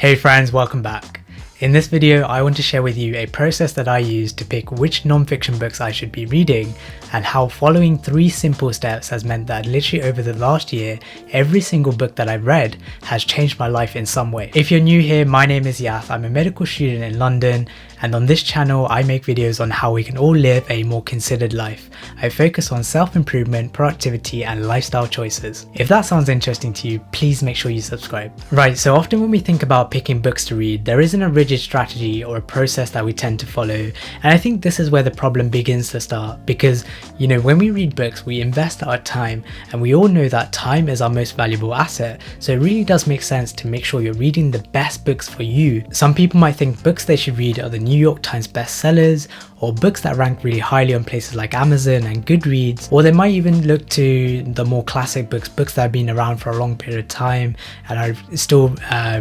Hey friends, welcome back. In this video, I want to share with you a process that I use to pick which non-fiction books I should be reading and how following 3 simple steps has meant that literally over the last year, every single book that I've read has changed my life in some way. If you're new here, my name is Yath. I'm a medical student in London, and on this channel, I make videos on how we can all live a more considered life. I focus on self-improvement, productivity, and lifestyle choices. If that sounds interesting to you, please make sure you subscribe. Right, so often when we think about picking books to read, there isn't a rigid strategy or a process that we tend to follow. And I think this is where the problem begins to start because, when we read books, we invest our time, and we all know that time is our most valuable asset. So it really does make sense to make sure you're reading the best books for you. Some people might think books they should read are the New York Times bestsellers, or books that rank really highly on places like Amazon and Goodreads, or they might even look to the more classic books that have been around for a long period of time and are still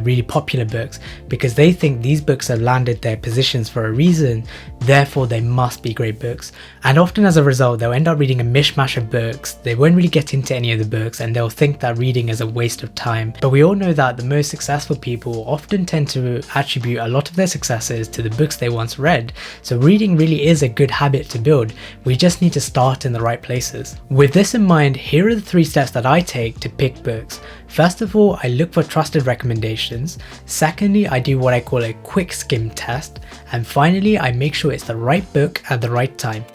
really popular books, because they think these books have landed their positions for a reason, therefore they must be great books. And often as a result, they'll end up reading a mishmash of books, they won't really get into any of the books, and they'll think that reading is a waste of time. But we all know that the most successful people often tend to attribute a lot of their successes to the books they once read, so reading really is a good habit to build. We just need to start in the right places. With this in mind, here are the 3 steps that I take to pick books. First of all, I look for trusted recommendations. Secondly, I do what I call a quick skim test. And finally, I make sure it's the right book at the right time.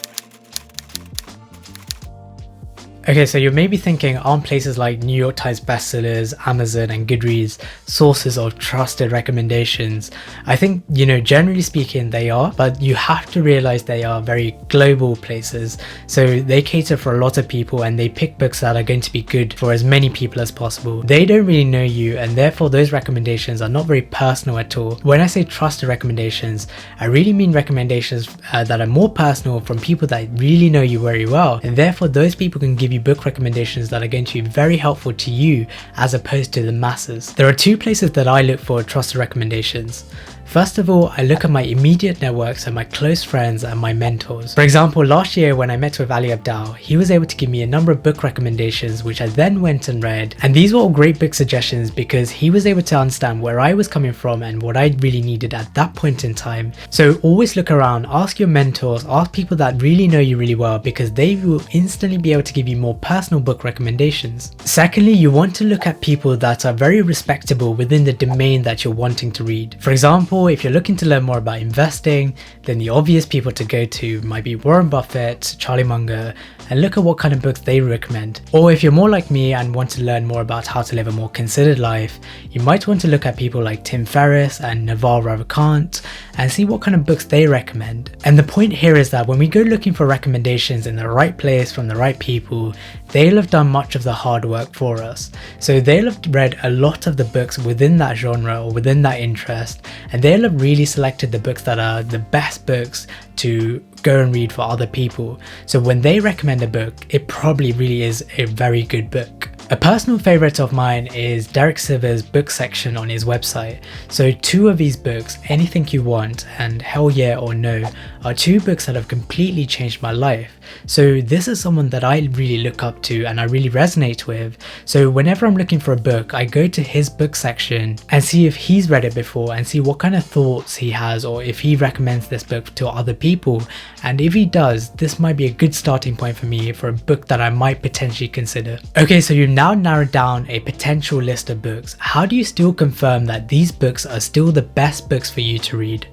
Okay, so you're maybe thinking, aren't places like New York Times bestsellers, Amazon and Goodreads sources of trusted recommendations? I think, generally speaking they are, but you have to realize they are very global places. So they cater for a lot of people and they pick books that are going to be good for as many people as possible. They don't really know you, and therefore those recommendations are not very personal at all. When I say trusted recommendations, I really mean recommendations that are more personal from people that really know you very well, and therefore those people can give you book recommendations that are going to be very helpful to you as opposed to the masses. There are 2 places that I look for trusted recommendations. First of all, I look at my immediate network, so my close friends and my mentors. For example, last year when I met with Ali Abdal, he was able to give me a number of book recommendations which I then went and read, and these were all great book suggestions because he was able to understand where I was coming from and what I really needed at that point in time. So always look around, ask your mentors, ask people that really know you really well, because they will instantly be able to give you more personal book recommendations. Secondly, you want to look at people that are very respectable within the domain that you're wanting to read. For example, if you're looking to learn more about investing, then the obvious people to go to might be Warren Buffett, Charlie Munger, and look at what kind of books they recommend. Or if you're more like me and want to learn more about how to live a more considered life, you might want to look at people like Tim Ferriss and Naval Ravikant and see what kind of books they recommend. And the point here is that when we go looking for recommendations in the right place from the right people, they'll have done much of the hard work for us. So they'll have read a lot of the books within that genre or within that interest, and they'll have really selected the books that are the best books to go and read for other people. So when they recommend a book, it probably really is a very good book. A personal favourite of mine is Derek Sivers' book section on his website. So 2 of his books, Anything You Want and Hell Yeah or No, are 2 books that have completely changed my life. So this is someone that I really look up to and I really resonate with. So whenever I'm looking for a book, I go to his book section and see if he's read it before and see what kind of thoughts he has, or if he recommends this book to other people. And if he does, this might be a good starting point for me for a book that I might potentially consider. Okay, so you've now narrowed down a potential list of books. How do you still confirm that these books are still the best books for you to read?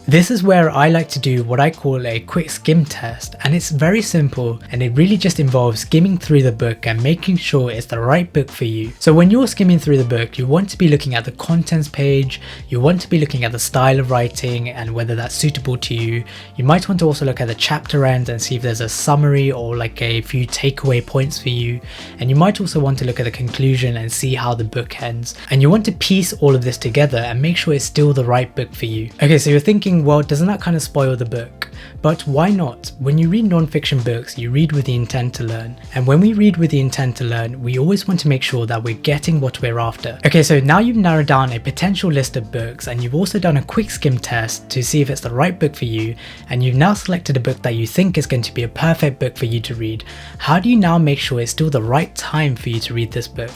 This is where I like to do what I call a quick skim test, and it's very simple and it really just involves skimming through the book and making sure it's the right book for you. So when you're skimming through the book, you want to be looking at the contents page, you want to be looking at the style of writing and whether that's suitable to you. You might want to also look at the chapter end and see if there's a summary or like a few takeaway points for you, and you might also want to look at the conclusion and see how the book ends. And you want to piece all of this together and make sure it's still the right book for you. Okay, so you're thinking, well, doesn't that kind of spoil the book? But why not? When you read non-fiction books, you read with the intent to learn. And when we read with the intent to learn, we always want to make sure that we're getting what we're after. Okay, so now you've narrowed down a potential list of books, and you've also done a quick skim test to see if it's the right book for you, and you've now selected a book that you think is going to be a perfect book for you to read. How do you now make sure it's still the right time for you to read this book?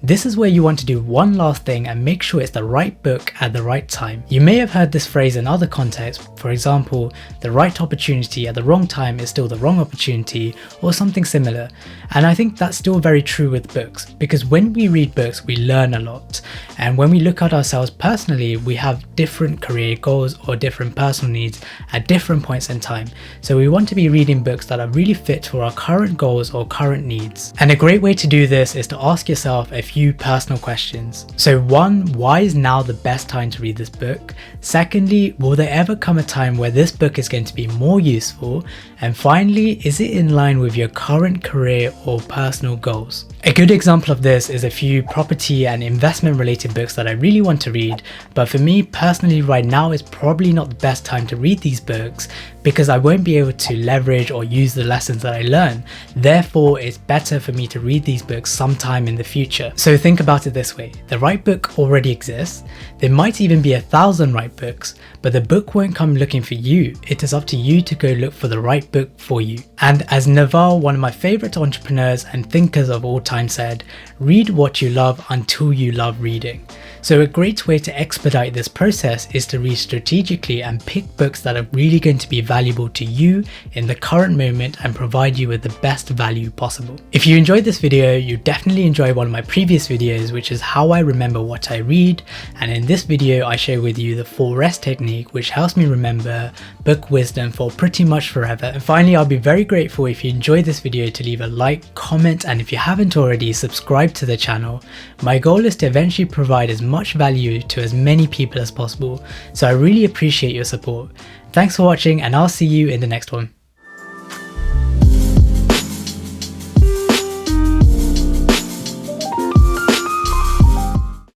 This is where you want to do one last thing and make sure it's the right book at the right time. You may have heard this phrase in other contexts, for example, the right opportunity at the wrong time is still the wrong opportunity, or something similar. And I think that's still very true with books, because when we read books, we learn a lot. And when we look at ourselves personally, we have different career goals or different personal needs at different points in time. So we want to be reading books that are really fit for our current goals or current needs. And a great way to do this is to ask yourself a few personal questions. So 1, why is now the best time to read this book? Secondly, will there ever come a time where this book is going to be more useful? And finally, is it in line with your current career or personal goals? A good example of this is a few property and investment related books that I really want to read, but for me personally right now is probably not the best time to read these books because I won't be able to leverage or use the lessons that I learn. Therefore, it's better for me to read these books sometime in the future. So think about it this way, the right book already exists, there might even be 1,000 right books, but the book won't come looking for you. It is up to you to go look for the right book for you. And as Naval, one of my favorite entrepreneurs and thinkers of all time said, read what you love until you love reading. So a great way to expedite this process is to read strategically and pick books that are really going to be valuable to you in the current moment and provide you with the best value possible. If you enjoyed this video, you definitely enjoy one of my previous videos, which is how I remember what I read. And in this video, I share with you the 4S technique, which helps me remember book wisdom for pretty much forever. And finally, I'll be very grateful if you enjoyed this video to leave a like, comment, and if you haven't already, subscribe to the channel. My goal is to eventually provide as much value to as many people as possible, so I really appreciate your support. Thanks for watching and I'll see you in the next one.